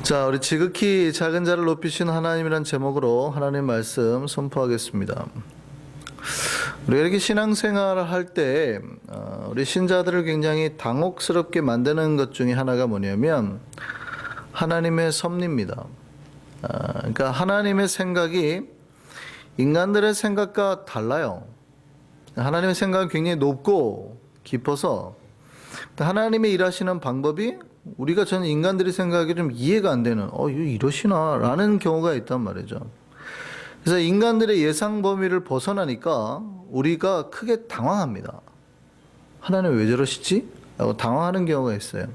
자, 우리 지극히 작은 자를 높이신 하나님이란 제목으로 하나님 말씀 선포하겠습니다. 우리가 이렇게 신앙생활을 할 때 우리 신자들을 굉장히 당혹스럽게 만드는 것 중에 하나가 뭐냐면 하나님의 섭리입니다. 그러니까 하나님의 생각이 인간들의 생각과 달라요. 하나님의 생각은 굉장히 높고 깊어서 하나님의 일하시는 방법이 우리가 저는 인간들이 생각하기에 좀 이해가 안 되는 이러시나 라는 경우가 있단 말이죠. 그래서 인간들의 예상 범위를 벗어나니까 우리가 크게 당황합니다. 하나님 왜 저러시지? 라고 당황하는 경우가 있어요.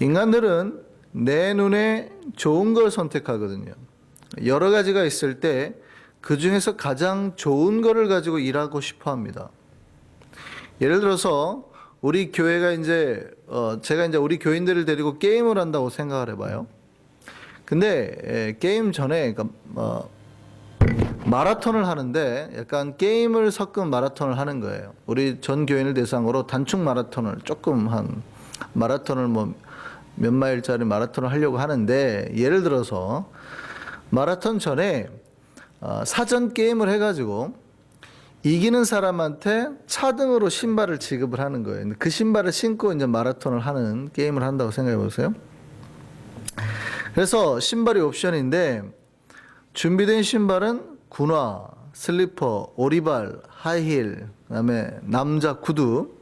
인간들은 내 눈에 좋은 걸 선택하거든요. 여러 가지가 있을 때 그 중에서 가장 좋은 거를 가지고 일하고 싶어 합니다. 예를 들어서 우리 교회가 제가 우리 교인들을 데리고 게임을 한다고 생각을 해봐요. 근데 게임 전에 마라톤을 하는데 약간 게임을 섞은 마라톤을 하는 거예요. 우리 전 교인을 대상으로 단축 마라톤을 마라톤을 몇 마일짜리 마라톤을 하려고 하는데, 예를 들어서 마라톤 전에 사전 게임을 해가지고 이기는 사람한테 차등으로 신발을 지급을 하는 거예요. 그 신발을 신고 이제 마라톤을 하는 게임을 한다고 생각해 보세요. 그래서 신발이 옵션인데 준비된 신발은 군화, 슬리퍼, 오리발, 하이힐, 그다음에 남자 구두,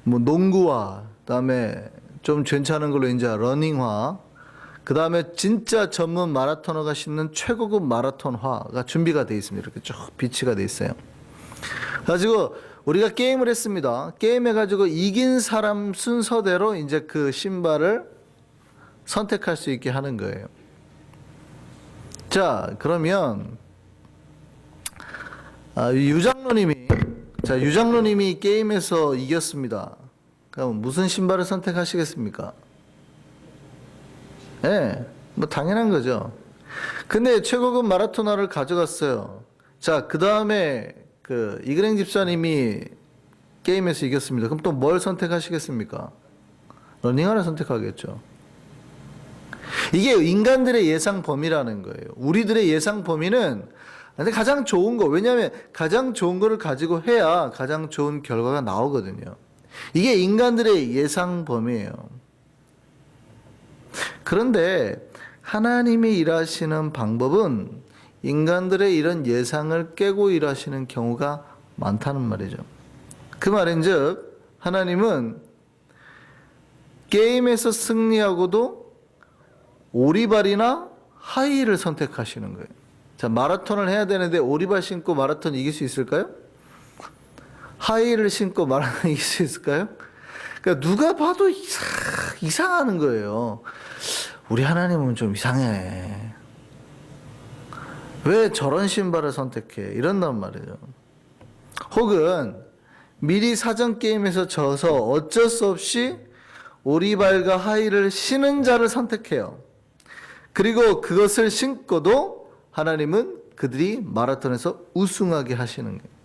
농구화, 그다음에 좀 괜찮은 걸로 이제 러닝화, 그다음에 진짜 전문 마라토너가 신는 최고급 마라톤화가 준비가 돼 있습니다. 이렇게 쭉 비치가 돼 있어요. 그래가지고 우리가 게임을 했습니다. 게임해가지고 이긴 사람 순서대로 이제 그 신발을 선택할 수 있게 하는 거예요. 자, 그러면 유장로님이 게임에서 이겼습니다. 그럼 무슨 신발을 선택하시겠습니까? 당연한 거죠. 근데 최고급 마라토너를 가져갔어요. 자, 그 다음에 이그랭 집사님이 게임에서 이겼습니다. 그럼 또 뭘 선택하시겠습니까? 러닝화를 선택하겠죠. 이게 인간들의 예상 범위라는 거예요. 우리들의 예상 범위는 가장 좋은 거, 왜냐하면 가장 좋은 거를 가지고 해야 가장 좋은 결과가 나오거든요. 이게 인간들의 예상 범위예요. 그런데 하나님이 일하시는 방법은 인간들의 이런 예상을 깨고 일하시는 경우가 많다는 말이죠. 그 말인즉 하나님은 게임에서 승리하고도 오리발이나 하이힐을 선택하시는 거예요. 자, 마라톤을 해야 되는데 오리발 신고 마라톤 이길 수 있을까요? 하이힐을 신고 마라톤 이길 수 있을까요? 그러니까 누가 봐도 이상하는 거예요. 우리 하나님은 좀 이상해. 왜 저런 신발을 선택해? 이런단 말이죠. 혹은 미리 사전 게임에서 져서 어쩔 수 없이 오리발과 하이힐을 신은 자를 선택해요. 그리고 그것을 신고도 하나님은 그들이 마라톤에서 우승하게 하시는 거예요.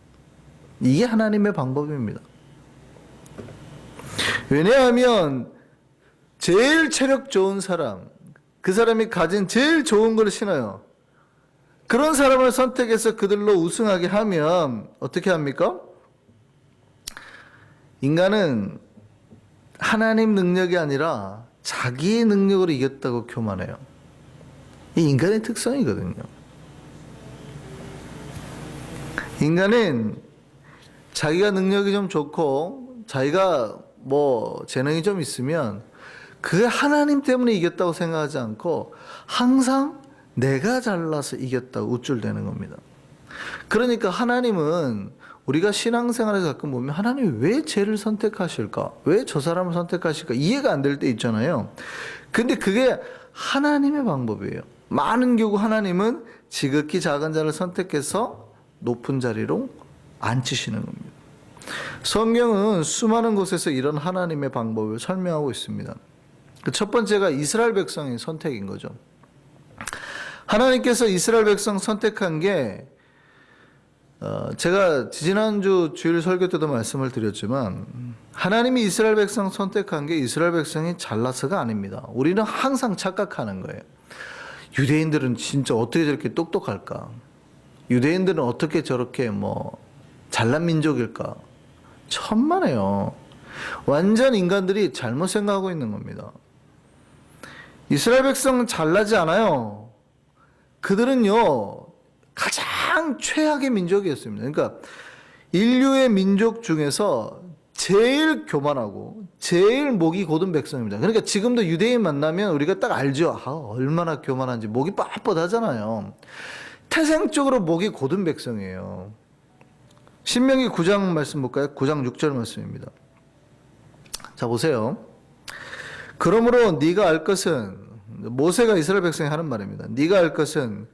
이게 하나님의 방법입니다. 왜냐하면 제일 체력 좋은 사람, 그 사람이 가진 제일 좋은 걸 신어요. 그런 사람을 선택해서 그들로 우승하게 하면 어떻게 합니까? 인간은 하나님 능력이 아니라 자기의 능력으로 이겼다고 교만해요. 이 인간의 특성이거든요. 인간은 자기가 능력이 좀 좋고 자기가 재능이 좀 있으면 그게 하나님 때문에 이겼다고 생각하지 않고 항상 내가 잘나서 이겼다고 우쭐대는 겁니다. 그러니까 하나님은 우리가 신앙생활에서 가끔 보면 하나님이 왜 쟤를 선택하실까? 왜 저 사람을 선택하실까? 이해가 안 될 때 있잖아요. 근데 그게 하나님의 방법이에요. 많은 경우 하나님은 지극히 작은 자를 선택해서 높은 자리로 앉히시는 겁니다. 성경은 수많은 곳에서 이런 하나님의 방법을 설명하고 있습니다. 첫 번째가 이스라엘 백성의 선택인 거죠. 하나님께서 이스라엘 백성 선택한 게 제가 지난주 주일 설교 때도 말씀을 드렸지만 하나님이 이스라엘 백성 선택한 게 이스라엘 백성이 잘나서가 아닙니다. 우리는 항상 착각하는 거예요. 유대인들은 진짜 어떻게 저렇게 똑똑할까? 유대인들은 어떻게 저렇게 잘난 민족일까? 천만에요. 완전 인간들이 잘못 생각하고 있는 겁니다. 이스라엘 백성은 잘나지 않아요. 그들은요, 가장 최악의 민족이었습니다. 그러니까 인류의 민족 중에서 제일 교만하고 제일 목이 곧은 백성입니다. 그러니까 지금도 유대인 만나면 우리가 딱 알죠. 얼마나 교만한지. 목이 빳빳하잖아요. 태생적으로 목이 곧은 백성이에요. 신명기 9장 말씀 볼까요? 9장 6절 말씀입니다. 자, 보세요. 그러므로 네가 알 것은, 모세가 이스라엘 백성이 하는 말입니다. 네가 알 것은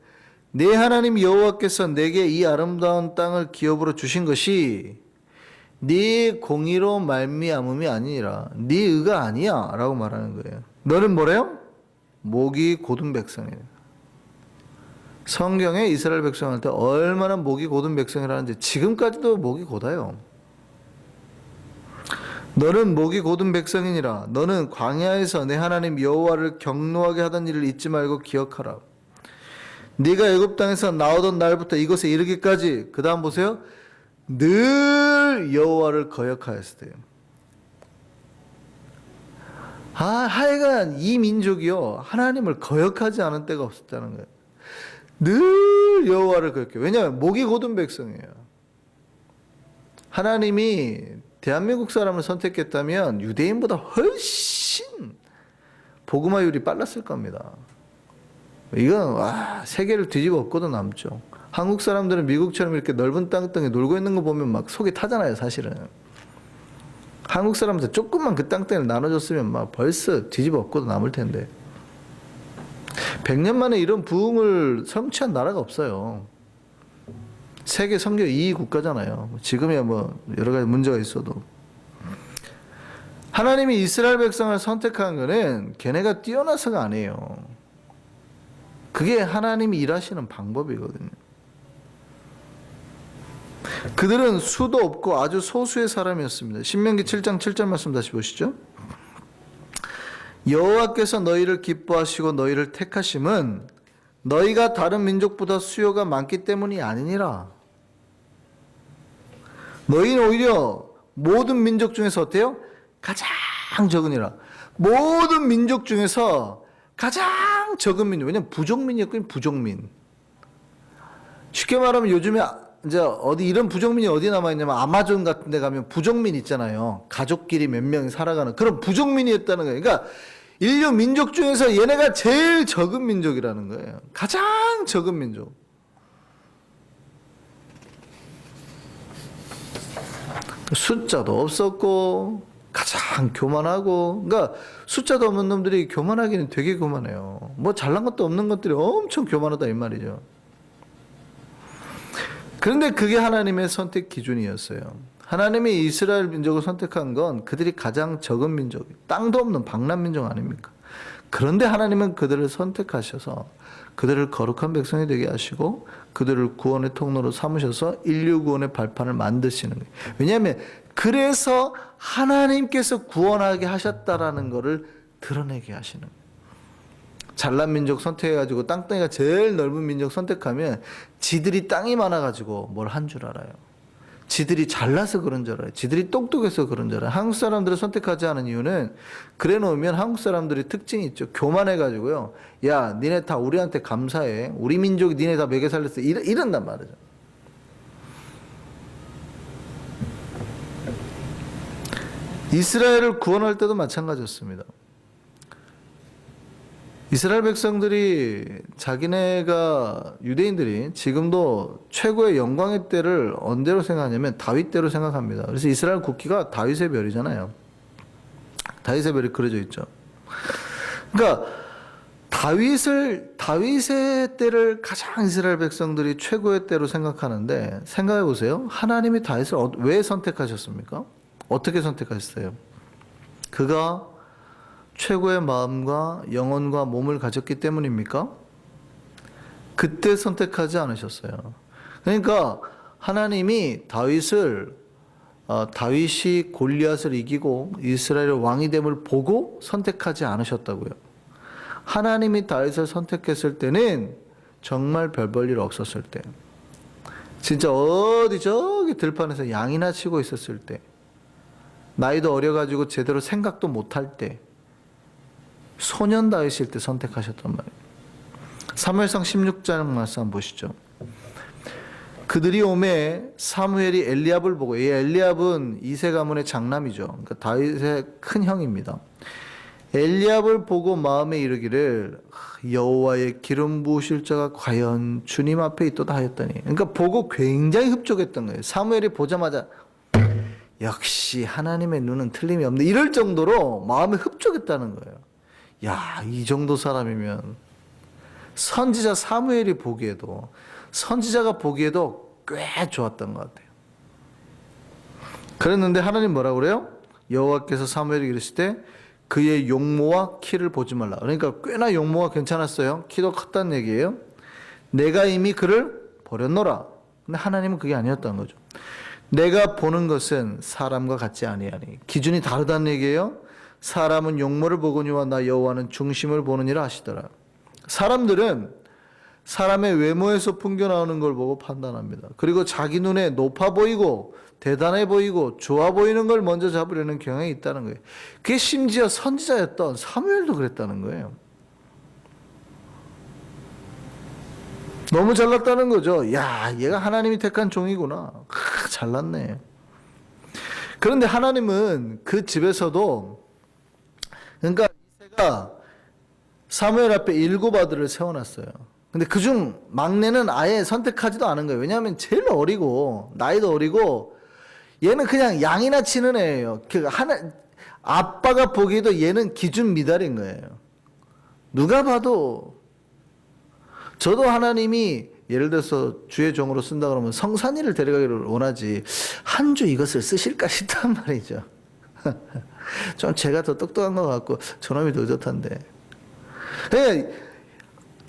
네 하나님 여호와께서 내게 이 아름다운 땅을 기업으로 주신 것이 네 공의로 말미암음이 아니니라. 네 의가 아니야 라고 말하는 거예요. 너는 뭐래요? 목이 곧은 백성이에요. 성경에 이스라엘 백성한테 얼마나 목이 곧은 백성이라는지 지금까지도 목이 곧아요. 너는 목이 곧은 백성이니라. 너는 광야에서 내 하나님 여호와를 경노하게 하던 일을 잊지 말고 기억하라. 네가 애굽 땅에서 나오던 날부터 이곳에 이르기까지, 그 다음 보세요. 늘 여호와를 거역하였으되. 하여간 이 민족이요, 하나님을 거역하지 않은 때가 없었다는 거예요. 늘 여호와를 거역해요. 왜냐하면 목이 곧은 백성이에요. 하나님이 대한민국 사람을 선택했다면 유대인보다 훨씬 복음화율이 빨랐을 겁니다. 이건 세계를 뒤집어 엎고도 남죠. 한국 사람들은 미국처럼 이렇게 넓은 땅덩이 놀고 있는 거 보면 막 속이 타잖아요, 사실은. 한국 사람들 조금만 그 땅덩이를 나눠줬으면 막 벌써 뒤집어 엎고도 남을 텐데. 100년 만에 이런 부흥을 성취한 나라가 없어요. 세계 선교 2위 국가잖아요. 지금이야 여러 가지 문제가 있어도. 하나님이 이스라엘 백성을 선택한 거는 걔네가 뛰어나서가 아니에요. 그게 하나님이 일하시는 방법이거든요. 그들은 수도 없고 아주 소수의 사람이었습니다. 신명기 7장 7절 말씀 다시 보시죠. 여호와께서 너희를 기뻐하시고 너희를 택하심은 너희가 다른 민족보다 수요가 많기 때문이 아니니라. 너희는 오히려 모든 민족 중에서 어때요? 가장 적으니라. 모든 민족 중에서 가장 적은 민족. 왜냐면 부족민이었거든요. 부족민. 쉽게 말하면 요즘에 이제 이런 부족민이 어디 남아있냐면 아마존 같은 데 가면 부족민 있잖아요. 가족끼리 몇 명이 살아가는 그런 부족민이었다는 거예요. 그러니까 인류 민족 중에서 얘네가 제일 적은 민족이라는 거예요. 가장 적은 민족. 숫자도 없었고 가장 교만하고, 그러니까 숫자도 없는 놈들이 교만하기는 되게 교만해요. 잘난 것도 없는 것들이 엄청 교만하다 이 말이죠. 그런데 그게 하나님의 선택 기준이었어요. 하나님이 이스라엘 민족을 선택한 건 그들이 가장 적은 민족, 땅도 없는 방란 민족 아닙니까? 그런데 하나님은 그들을 선택하셔서 그들을 거룩한 백성이 되게 하시고 그들을 구원의 통로로 삼으셔서 인류 구원의 발판을 만드시는 거예요. 왜냐하면 그래서 하나님께서 구원하게 하셨다라는 것을 드러내게 하시는 거예요. 잘난 민족 선택해가지고 땅덩이가 제일 넓은 민족 선택하면 지들이 땅이 많아가지고 뭘 한 줄 알아요. 지들이 잘나서 그런 줄 알아요. 지들이 똑똑해서 그런 줄 알아요. 한국 사람들을 선택하지 않은 이유는 그래 놓으면 한국 사람들이 특징이 있죠. 교만해가지고요. 야, 니네 다 우리한테 감사해. 우리 민족이 니네 다 먹여 살렸어. 이런단 말이죠. 이스라엘을 구원할 때도 마찬가지였습니다. 이스라엘 백성들이 자기네가 유대인들이 지금도 최고의 영광의 때를 언제로 생각하냐면 다윗 때로 생각합니다. 그래서 이스라엘 국기가 다윗의 별이잖아요. 다윗의 별이 그려져 있죠. 그러니까 다윗의 때를 가장 이스라엘 백성들이 최고의 때로 생각하는데, 생각해 보세요. 하나님이 다윗을 왜 선택하셨습니까? 어떻게 선택하셨어요? 그가 최고의 마음과 영혼과 몸을 가졌기 때문입니까? 그때 선택하지 않으셨어요. 그러니까 하나님이 다윗이 골리앗을 이기고 이스라엘 왕이 됨을 보고 선택하지 않으셨다고요. 하나님이 다윗을 선택했을 때는 정말 별 볼 일 없었을 때, 진짜 어디 저기 들판에서 양이나 치고 있었을 때, 나이도 어려가지고 제대로 생각도 못할 때, 소년 다윗일 때 선택하셨단 말이에요. 사무엘상 16장 말씀 한번 보시죠. 그들이 오매 사무엘이 엘리압을 보고, 이 엘리압은 이세 가문의 장남이죠. 그러니까 다윗의 큰 형입니다. 엘리압을 보고 마음에 이르기를 여호와의 기름 부으실 자가 과연 주님 앞에 있도다 하였더니, 그러니까 보고 굉장히 흡족했던 거예요. 사무엘이 보자마자 역시 하나님의 눈은 틀림이 없네, 이럴 정도로 마음에 흡족했다는 거예요. 야, 이 정도 사람이면 선지자 사무엘이 보기에도, 선지자가 보기에도 꽤 좋았던 것 같아요. 그랬는데 하나님 뭐라고 그래요? 여호와께서 사무엘에게 이르시되 그의 용모와 키를 보지 말라. 그러니까 꽤나 용모가 괜찮았어요. 키도 컸다는 얘기예요. 내가 이미 그를 버렸노라. 근데 하나님은 그게 아니었다는 거죠. 내가 보는 것은 사람과 같지 아니하니. 기준이 다르다는 얘기예요. 사람은 용모를 보거니와 나 여호와는 중심을 보느니라 하시더라. 사람들은 사람의 외모에서 풍겨나오는 걸 보고 판단합니다. 그리고 자기 눈에 높아 보이고 대단해 보이고 좋아 보이는 걸 먼저 잡으려는 경향이 있다는 거예요. 그게 심지어 선지자였던 사무엘도 그랬다는 거예요. 너무 잘났다는 거죠. 야, 얘가 하나님이 택한 종이구나. 잘났네. 그런데 하나님은 그 집에서도, 그러니까 이새가 사무엘 앞에 7 아들을 세워놨어요. 근데 그중 막내는 아예 선택하지도 않은 거예요. 왜냐하면 제일 어리고 나이도 어리고 얘는 그냥 양이나 치는 애예요. 아빠가 보기에도 얘는 기준 미달인 거예요. 누가 봐도. 저도 하나님이 예를 들어서 주의 종으로 쓴다 그러면 성산이를 데려가기를 원하지 한 주 이것을 쓰실까 싶단 말이죠. 좀 제가 더 똑똑한 것 같고 저놈이 더 의젓한데.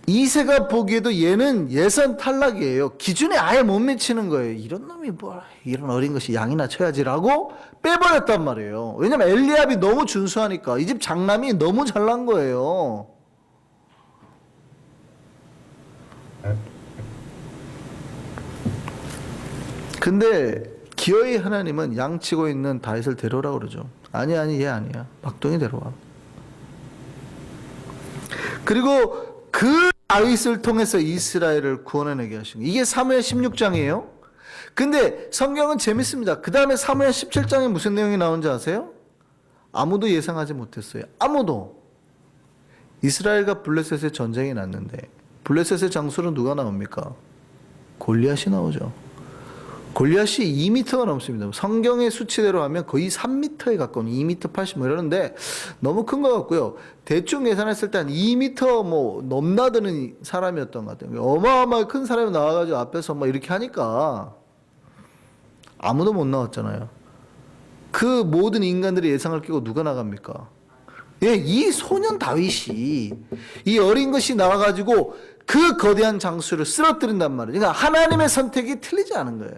이새가 보기에도 얘는 예선 탈락이에요. 기준에 아예 못 미치는 거예요. 이런 놈이 뭐 이런 어린 것이 양이나 쳐야지라고 빼버렸단 말이에요. 왜냐면 엘리압이 너무 준수하니까. 이 집 장남이 너무 잘난 거예요. 근데 기어이 하나님은 양치고 있는 다윗을 데려오라고 그러죠. 아니 얘 아니야. 막둥이 데려와. 그리고 그 다윗을 통해서 이스라엘을 구원해내게 하신 거예요. 이게 사무엘 16장이에요. 근데 성경은 재밌습니다. 그 다음에 사무엘 17장에 무슨 내용이 나오는지 아세요? 아무도 예상하지 못했어요. 아무도. 이스라엘과 블레셋의 전쟁이 났는데 블레셋의 장수로 누가 나옵니까? 골리앗이 나오죠. 골리앗이 2m가 넘습니다. 성경의 수치대로 하면 거의 3m에 가까운 2m 80 뭐 이러는데 너무 큰 것 같고요. 대충 계산했을 때 한 2m 뭐 넘나드는 사람이었던 것 같아요. 어마어마하게 큰 사람이 나와가지고 앞에서 막 이렇게 하니까 아무도 못 나왔잖아요. 그 모든 인간들이 예상을 끼고 누가 나갑니까? 예, 이 소년 다윗이, 이 어린 것이 나와가지고 그 거대한 장수를 쓰러뜨린단 말이에요. 그러니까 하나님의 선택이 틀리지 않은 거예요.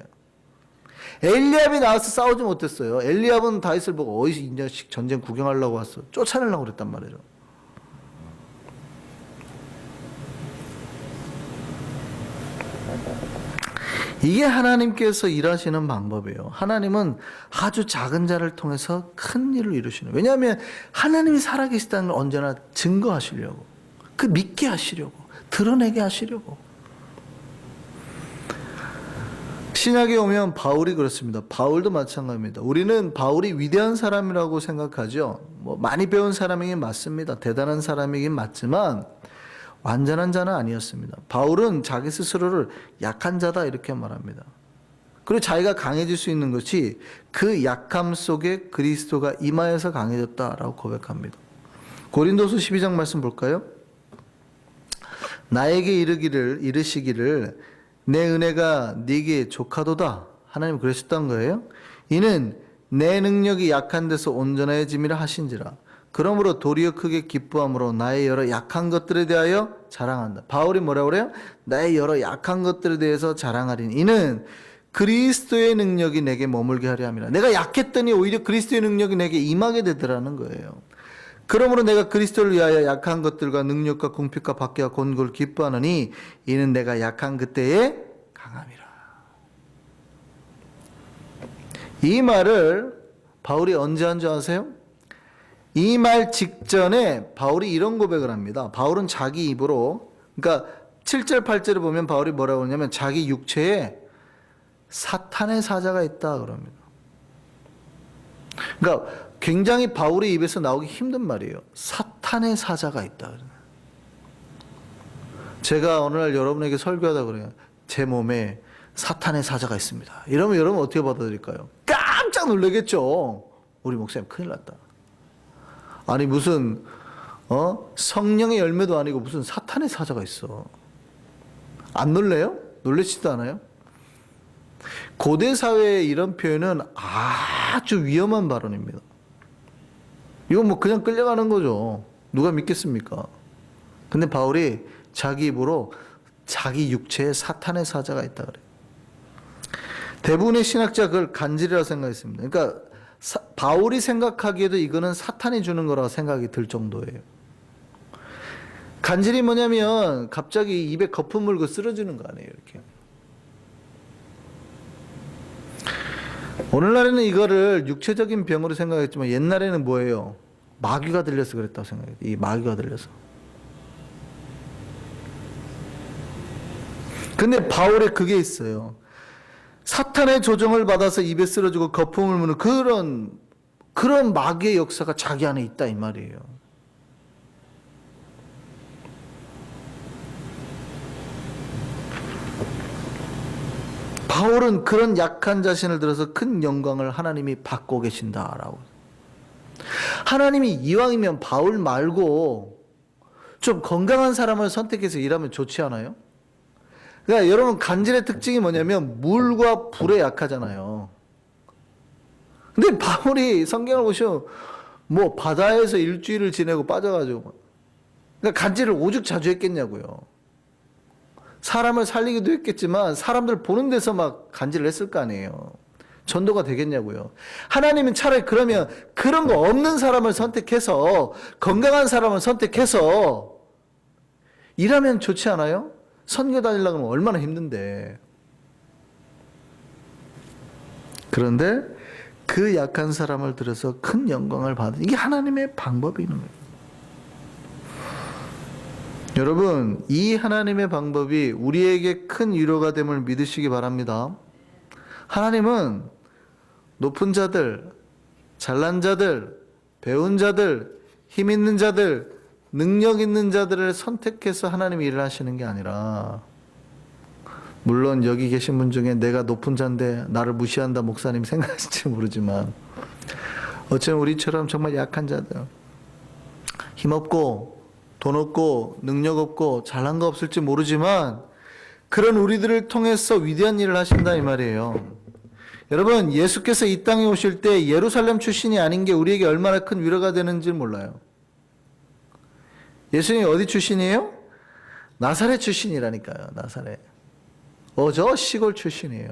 엘리압이 나와서 싸우지 못했어요. 엘리압은 다윗을 보고 어디서 이 자식 전쟁 구경하려고 왔어. 쫓아내려고 그랬단 말이죠. 이게 하나님께서 일하시는 방법이에요. 하나님은 아주 작은 자를 통해서 큰 일을 이루시는. 왜냐하면 하나님이 살아계시다는 걸 언제나 증거하시려고, 그 믿게 하시려고, 드러내게 하시려고. 신약에 오면 바울이 그렇습니다. 바울도 마찬가지입니다. 우리는 바울이 위대한 사람이라고 생각하죠. 뭐 많이 배운 사람이긴 맞습니다. 대단한 사람이긴 맞지만 완전한 자는 아니었습니다. 바울은 자기 스스로를 약한 자다 이렇게 말합니다. 그리고 자기가 강해질 수 있는 것이 그 약함 속에 그리스도가 임하여서 강해졌다라고 고백합니다. 고린도서 12장 말씀 볼까요? 나에게 이르시기를 내 은혜가 네게 족하도다. 하나님 그러셨던 거예요. 이는 내 능력이 약한 데서 온전해짐이라 하신지라. 그러므로 도리어 크게 기뻐함으로 나의 여러 약한 것들에 대하여 자랑한다. 바울이 뭐라고 그래요? 나의 여러 약한 것들에 대해서 자랑하리니 이는 그리스도의 능력이 내게 머물게 하려 함이라. 내가 약했더니 오히려 그리스도의 능력이 내게 임하게 되더라는 거예요. 그러므로 내가 그리스도를 위하여 약한 것들과 능력과 궁핍과 박해와 곤고를 기뻐하느니 이는 내가 약한 그때에 강함이라. 이 말을 바울이 언제 한 줄 아세요? 이 말 직전에 바울이 이런 고백을 합니다. 바울은 자기 입으로, 그러니까 7절 8절을 보면 바울이 뭐라고 하냐면 자기 육체에 사탄의 사자가 있다 그럽니다. 그러니까 굉장히 바울의 입에서 나오기 힘든 말이에요. 사탄의 사자가 있다. 제가 어느 날 여러분에게 설교하다 그래요. 제 몸에 사탄의 사자가 있습니다. 이러면 여러분 어떻게 받아들일까요? 깜짝 놀라겠죠. 우리 목사님 큰일 났다. 아니 무슨 성령의 열매도 아니고 무슨 사탄의 사자가 있어. 안 놀래요? 놀라지도 않아요? 고대 사회의 이런 표현은 아주 위험한 발언입니다. 이건 뭐 그냥 끌려가는 거죠. 누가 믿겠습니까? 근데 바울이 자기 입으로 자기 육체에 사탄의 사자가 있다 그래요. 대부분의 신학자 그걸 간질이라고 생각했습니다. 그러니까 바울이 생각하기에도 이거는 사탄이 주는 거라고 생각이 들 정도예요. 간질이 뭐냐면 갑자기 입에 거품 물고 쓰러지는 거 아니에요. 이렇게. 오늘날에는 이거를 육체적인 병으로 생각했지만 옛날에는 뭐예요? 마귀가 들려서 그랬다고 생각해요. 이 마귀가 들려서. 근데 바울에 그게 있어요. 사탄의 조정을 받아서 입에 쓰러지고 거품을 무는 그런 마귀의 역사가 자기 안에 있다 이 말이에요. 바울은 그런 약한 자신을 들어서 큰 영광을 하나님이 받고 계신다라고. 하나님이 이왕이면 바울 말고 좀 건강한 사람을 선택해서 일하면 좋지 않아요? 그러니까 여러분 간질의 특징이 뭐냐면 물과 불에 약하잖아요. 근데 바울이 성경을 보시면 뭐 바다에서 일주일을 지내고 빠져가지고 그러니까 간질을 오죽 자주 했겠냐고요. 사람을 살리기도 했겠지만 사람들 보는 데서 막 간질을 했을 거 아니에요. 전도가 되겠냐고요. 하나님은 차라리 그러면 그런 거 없는 사람을 선택해서 건강한 사람을 선택해서 일하면 좋지 않아요? 선교 다니려고 하면 얼마나 힘든데. 그런데 그 약한 사람을 들어서 큰 영광을 받는 이게 하나님의 방법이 있는 거예요. 여러분, 이 하나님의 방법이 우리에게 큰 위로가 됨을 믿으시기 바랍니다. 하나님은 높은 자들, 잘난 자들, 배운 자들, 힘 있는 자들, 능력 있는 자들을 선택해서 하나님이 일을 하시는 게 아니라, 물론 여기 계신 분 중에 내가 높은 자인데 나를 무시한다 목사님 생각하실지 모르지만 어쩌면 우리처럼 정말 약한 자들, 힘없고 돈 없고 능력 없고 잘난 거 없을지 모르지만 그런 우리들을 통해서 위대한 일을 하신다 이 말이에요. 여러분, 예수께서 이 땅에 오실 때 예루살렘 출신이 아닌 게 우리에게 얼마나 큰 위로가 되는지 몰라요. 예수님이 어디 출신이에요? 나사렛 출신이라니까요. 나사렛. 저 시골 출신이에요.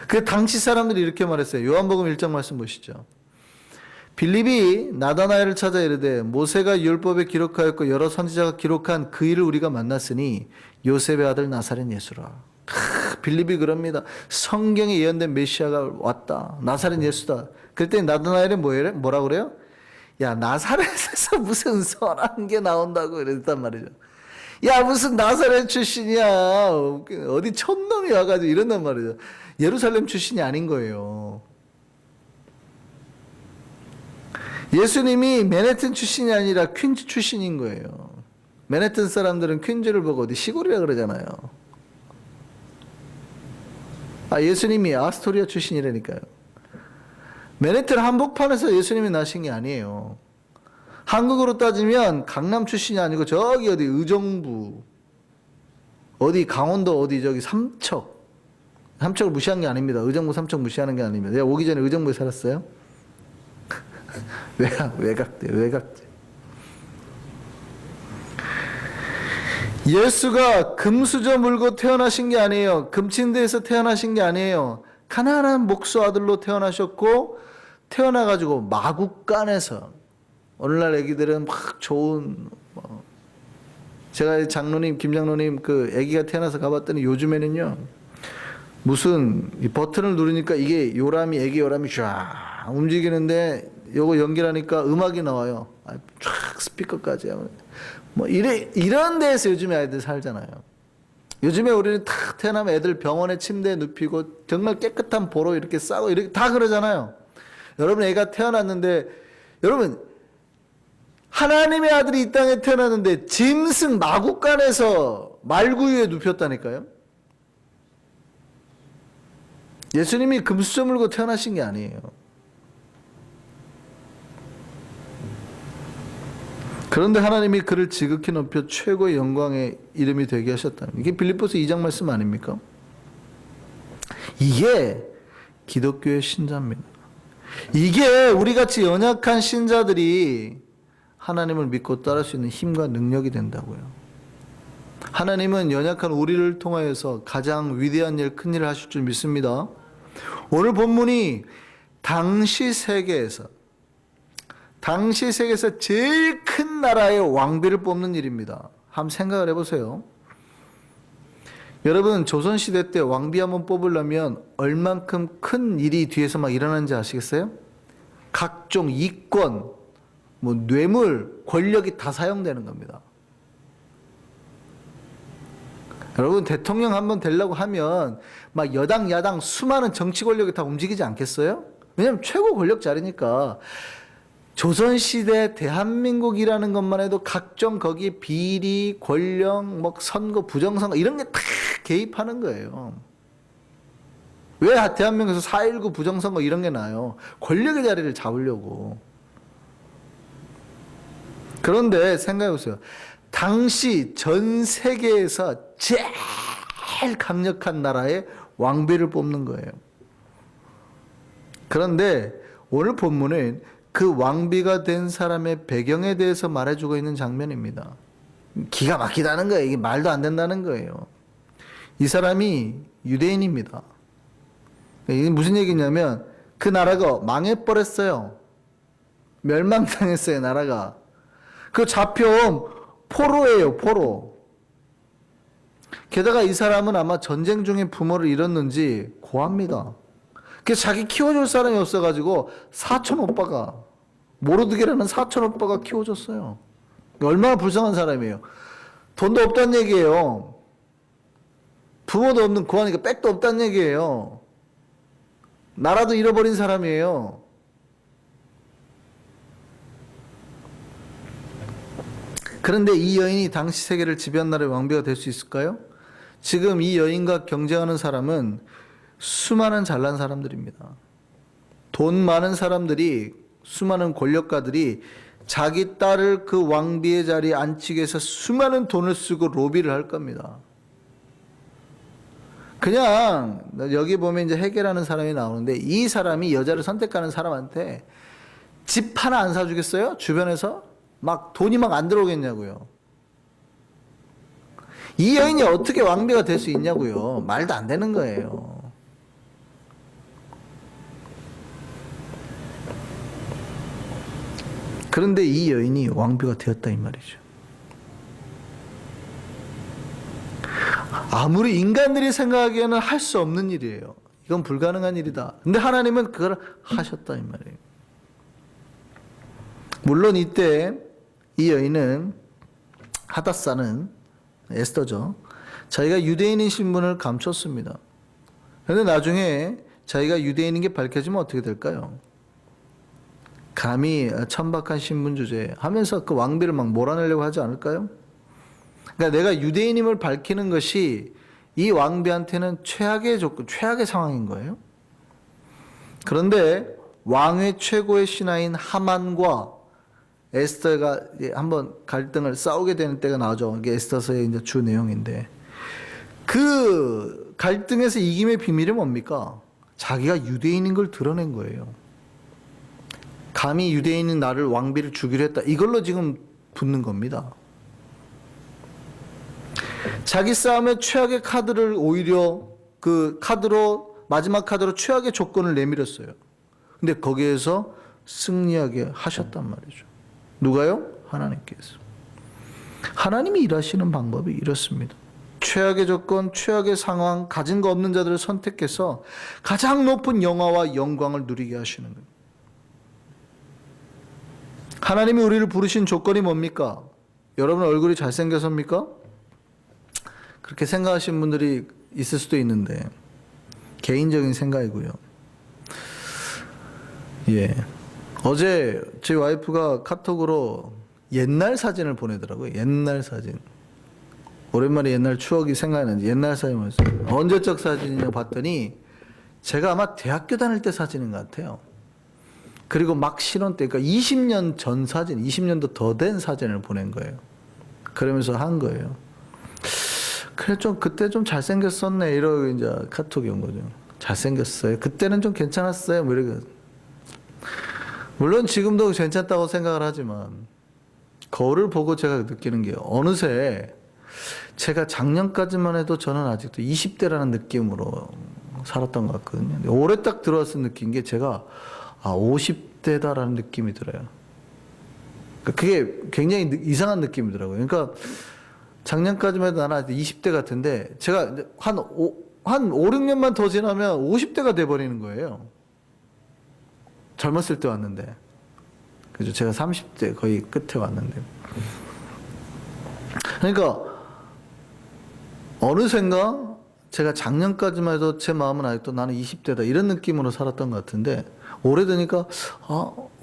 그 당시 사람들이 이렇게 말했어요. 요한복음 1장 말씀 보시죠. 빌립이 나다나엘을 찾아 이르되 모세가 율법에 기록하였고 여러 선지자가 기록한 그 일을 우리가 만났으니 요셉의 아들 나사렛 예수라. 빌립이 그럽니다. 성경에 예언된 메시아가 왔다. 나사렛 예수다. 그랬더니 나다나엘이 뭐라고 그래요? 야, 나사렛에서 무슨 선한 게 나온다고 이랬단 말이죠. 야, 무슨 나사렛 출신이야. 어디 촌놈이 와가지고 이런단 말이죠. 예루살렘 출신이 아닌 거예요. 예수님이 맨해튼 출신이 아니라 퀸즈 출신인 거예요. 맨해튼 사람들은 퀸즈를 보고 어디 시골이라 그러잖아요. 예수님이 아스토리아 출신이라니까요. 맨해튼 한복판에서 예수님이 나신 게 아니에요. 한국으로 따지면 강남 출신이 아니고 저기 어디 의정부, 어디 강원도 어디 저기 삼척을 무시한 게 아닙니다. 의정부 삼척 무시하는 게 아닙니다. 내가 오기 전에 의정부에 살았어요. 외곽대. 예수가 금수저 물고 태어나신 게 아니에요. 금침대에서 태어나신 게 아니에요. 가난한 목수 아들로 태어나셨고, 태어나가지고 마구간에서, 오늘날 애기들은 막 좋은, 제가 장로님, 김장로님 그 애기가 태어나서 가봤더니 요즘에는요, 무슨 이 버튼을 누르니까 이게 요람이, 애기 요람이 쫙 움직이는데, 요거 연결하니까 음악이 나와요. 쫙 스피커까지 하면. 뭐 이런 데에서 요즘에 아이들 살잖아요. 요즘에 우리는 탁 태어나면 애들 병원에 침대에 눕히고 정말 깨끗한 보로 이렇게 싸고 이렇게 다 그러잖아요. 여러분 애가 태어났는데, 여러분 하나님의 아들이 이 땅에 태어났는데 짐승 마구간에서 말구유에 눕혔다니까요. 예수님이 금수저 물고 태어나신 게 아니에요. 그런데 하나님이 그를 지극히 높여 최고의 영광의 이름이 되게 하셨다는, 이게 빌립보서 2장 말씀 아닙니까? 이게 기독교의 신자입니다. 이게 우리같이 연약한 신자들이 하나님을 믿고 따를 수 있는 힘과 능력이 된다고요. 하나님은 연약한 우리를 통하여서 가장 위대한 일, 큰 일을 하실 줄 믿습니다. 오늘 본문이 당시 세계에서 제일 큰 나라의 왕비를 뽑는 일입니다. 한번 생각을 해보세요. 여러분 조선시대 때 왕비 한번 뽑으려면 얼만큼 큰 일이 뒤에서 막 일어나는지 아시겠어요? 각종 이권, 뭐 뇌물, 권력이 다 사용되는 겁니다. 여러분 대통령 한번 되려고 하면 막 여당 야당 수많은 정치 권력이 다 움직이지 않겠어요? 왜냐하면 최고 권력 자리니까. 조선시대 대한민국이라는 것만 해도 각종 거기 비리, 권력, 뭐 선거, 부정선거 이런 게 다 개입하는 거예요. 왜 대한민국에서 4.19 부정선거 이런 게 나요? 권력의 자리를 잡으려고. 그런데 생각해보세요. 당시 전 세계에서 제일 강력한 나라의 왕비를 뽑는 거예요. 그런데 오늘 본문은 그 왕비가 된 사람의 배경에 대해서 말해주고 있는 장면입니다. 기가 막히다는 거예요. 이게 말도 안 된다는 거예요. 이 사람이 유대인입니다. 이게 무슨 얘기냐면 그 나라가 망해버렸어요. 멸망당했어요, 나라가. 그 잡혀온 포로예요, 포로. 게다가 이 사람은 아마 전쟁 중에 부모를 잃었는지 고아입니다. 그래서 자기 키워줄 사람이 없어가지고 사촌 오빠가, 모르드게라는 사촌 오빠가 키워줬어요. 얼마나 불쌍한 사람이에요. 돈도 없다는 얘기예요. 부모도 없는 고아니까 백도 없다는 얘기예요. 나라도 잃어버린 사람이에요. 그런데 이 여인이 당시 세계를 지배한 나라의 왕비가 될 수 있을까요? 지금 이 여인과 경쟁하는 사람은 수많은 잘난 사람들입니다. 돈 많은 사람들이, 수많은 권력가들이 자기 딸을 그 왕비의 자리에 앉히기 위해서 수많은 돈을 쓰고 로비를 할 겁니다. 그냥 여기 보면 이제 해결하는 사람이 나오는데, 이 사람이 여자를 선택하는 사람한테 집 하나 안 사주겠어요? 주변에서 막 돈이 막 안 들어오겠냐고요. 이 여인이 어떻게 왕비가 될 수 있냐고요. 말도 안 되는 거예요. 그런데 이 여인이 왕비가 되었다 이 말이죠. 아무리 인간들이 생각하기에는 할 수 없는 일이에요. 이건 불가능한 일이다. 근데 하나님은 그걸 하셨다 이 말이에요. 물론 이때 이 여인은, 하닷사는, 에스더죠, 자기가 유대인인 신분을 감췄습니다. 그런데 나중에 자기가 유대인인 게 밝혀지면 어떻게 될까요? 감히 천박한 신분 주제 하면서 그 왕비를 막 몰아내려고 하지 않을까요? 그러니까 내가 유대인임을 밝히는 것이 이 왕비한테는 최악의 조건, 최악의 상황인 거예요. 그런데 왕의 최고의 신하인 하만과 에스더가 한번 갈등을 싸우게 되는 때가 나오죠. 이게 에스더서의 이제 주 내용인데, 그 갈등에서 이김의 비밀이 뭡니까? 자기가 유대인인 걸 드러낸 거예요. 감히 유대인인 나를, 왕비를 죽이려 했다. 이걸로 지금 붙는 겁니다. 자기 싸움에 최악의 카드를 오히려 그 카드로 마지막 카드로 최악의 조건을 내밀었어요. 근데 거기에서 승리하게 하셨단 말이죠. 누가요? 하나님께서. 하나님이 일하시는 방법이 이렇습니다. 최악의 조건, 최악의 상황, 가진 거 없는 자들을 선택해서 가장 높은 영화와 영광을 누리게 하시는 거예요. 하나님이 우리를 부르신 조건이 뭡니까? 여러분 얼굴이 잘생겨서입니까? 그렇게 생각하시는 분들이 있을 수도 있는데 개인적인 생각이고요. 예. 어제 제 와이프가 카톡으로 옛날 사진을 보내더라고요. 옛날 사진. 오랜만에 옛날 추억이 생각나는지 옛날 사진을 보냈어요. 언제적 사진이냐고 봤더니 제가 아마 대학교 다닐 때 사진인 것 같아요. 그리고 막 신혼 때, 그러니까 20년 전 사진, 20년도 더 된 사진을 보낸 거예요. 그러면서 한 거예요. 그래, 그때 좀 잘생겼었네. 이러고 이제 카톡이 온 거죠. 잘생겼어요. 그때는 좀 괜찮았어요. 뭐 이러고. 물론 지금도 괜찮다고 생각을 하지만, 거울을 보고 제가 느끼는 게 어느새 제가 작년까지만 해도 저는 아직도 20대라는 느낌으로 살았던 것 같거든요. 근데 올해 딱 들어와서 느낀 게 제가 50대다라는 느낌이 들어요. 그게 굉장히 이상한 느낌이더라고요. 그러니까 작년까지만 해도 나는 아직 20대 같은데 제가 한 5, 6년만 더 지나면 50대가 돼버리는 거예요. 젊었을 때 왔는데. 그죠? 제가 30대 거의 끝에 왔는데. 그러니까 어느샌가 제가 작년까지만 해도 제 마음은 아직도 나는 20대다 이런 느낌으로 살았던 것 같은데 오래되니까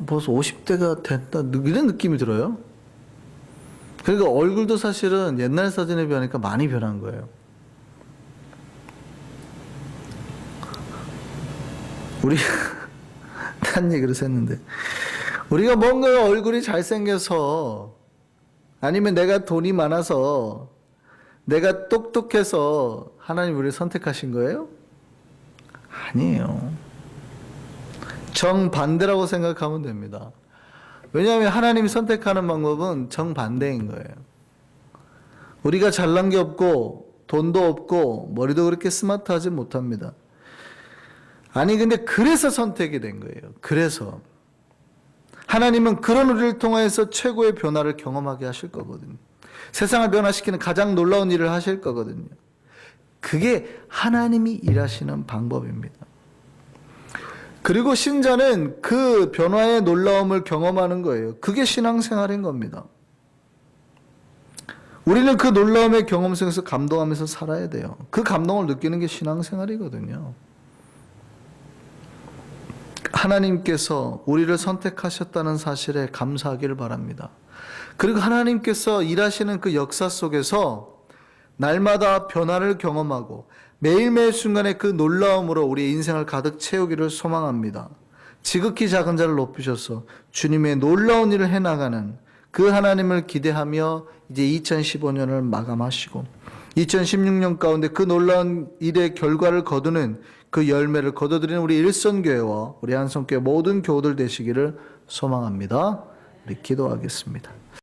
벌써 50대가 됐다 이런 느낌이 들어요. 그러니까 얼굴도 사실은 옛날 사진에 비하니까 많이 변한 거예요. 우리 딴 얘기를 했는데 우리가 뭔가 얼굴이 잘생겨서 아니면 내가 돈이 많아서 내가 똑똑해서 하나님 우리를 선택하신 거예요? 아니에요. 정반대라고 생각하면 됩니다. 왜냐하면 하나님이 선택하는 방법은 정반대인 거예요. 우리가 잘난 게 없고 돈도 없고 머리도 그렇게 스마트하지 못합니다. 아니 근데 그래서 선택이 된 거예요. 그래서 하나님은 그런 우리를 통해서 최고의 변화를 경험하게 하실 거거든요. 세상을 변화시키는 가장 놀라운 일을 하실 거거든요. 그게 하나님이 일하시는 방법입니다. 그리고 신자는 그 변화의 놀라움을 경험하는 거예요. 그게 신앙생활인 겁니다. 우리는 그 놀라움의 경험 속에서 감동하면서 살아야 돼요. 그 감동을 느끼는 게 신앙생활이거든요. 하나님께서 우리를 선택하셨다는 사실에 감사하기를 바랍니다. 그리고 하나님께서 일하시는 그 역사 속에서 날마다 변화를 경험하고 매일매일 순간에 그 놀라움으로 우리의 인생을 가득 채우기를 소망합니다. 지극히 작은 자를 높이셔서 주님의 놀라운 일을 해나가는 그 하나님을 기대하며 이제 2015년을 마감하시고 2016년 가운데 그 놀라운 일의 결과를 거두는 그 열매를 거둬들이는 우리 일선교회와 우리 한성교회 모든 교우들 되시기를 소망합니다. 우리 기도하겠습니다.